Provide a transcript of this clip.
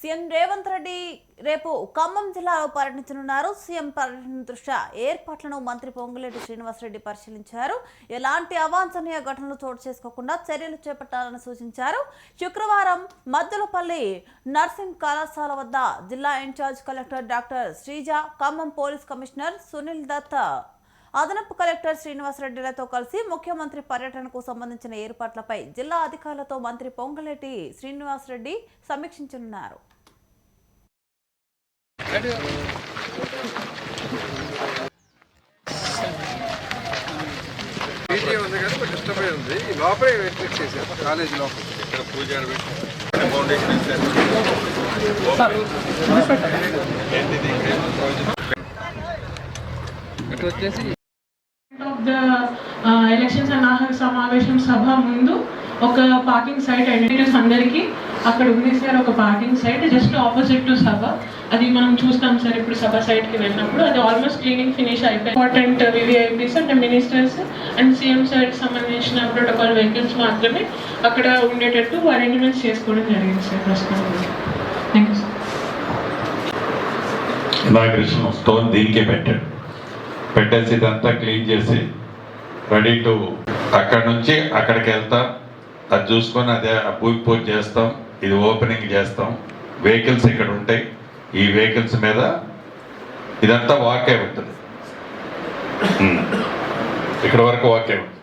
CM Revanth Reddy రేపు ఖమ్మం జిల్లాలో పర్యటించనున్నారు. సీఎం పర్యటన దృష్ట్యా ఏర్పాట్లను మంత్రి పొంగులేటి శ్రీనివాసరెడ్డి పరిశీలించారు. ఎలాంటి అవాంఛనీయ ఘటనలు చోటు చేసుకోకుండా చర్యలు చేపట్టాలని సూచించారు. శుక్రవారం మద్దలపల్లి నర్సింగ్ కళాశాల వద్ద జిల్లా in charge collector doctor Sreeja, Khammam police commissioner Sunil Dutt, అదనపు కలెక్టర్ శ్రీనివాసరెడ్డిలతో కలిసి ముఖ్యమంత్రి పర్యటనకు సంబంధించిన ఏర్పాట్లపై జిల్లా అధికారులతో మంత్రి పొంగులేటి శ్రీనివాసరెడ్డి సమీక్షించనున్నారు. ఎలక్షన్స్ అన్నాహక సమావేశం సభ ముందు ఒక పార్కింగ్ సైట్ ఐడెంటిటీస్ అందరికీ అక్కడ ఉంది సార్. ఒక parking site just opposite to సభ, అది మనం చూస్తాం సార్. ఇప్పుడు సభ సైట్కి వెళ్ళినప్పుడు అది ఆల్మోస్ట్ క్లీనింగ్ ఫినిష్ అయిపోయి ఇంపార్టెంట్ వివిఐపీస్ అంటే మినిస్టర్స్ అండ్ సీఎం సైట్కి సంబంధించిన ప్రోటోకాల్ వెహికల్స్ మాత్రమే అక్కడ ఉండేటట్టు అరేంజ్మెంట్స్ చేసుకోవడం జరిగింది సార్ ప్రస్తుతం. Thank you sir. Inauguration stone దీనికే పెట్టేసి ఇదంతా క్లీన్ చేసి రెడీ టు అక్కడ నుంచి అక్కడికి వెళ్తాం. అది చూసుకొని అదే భూమి పూజ చేస్తాం, ఇది ఓపెనింగ్ చేస్తాం. వెహికల్స్ ఇక్కడ ఉంటాయి, ఈ వెహికల్స్ మీద ఇదంతా వాకే ఉంటుంది, ఇక్కడ వరకు వాకే ఉంటుంది.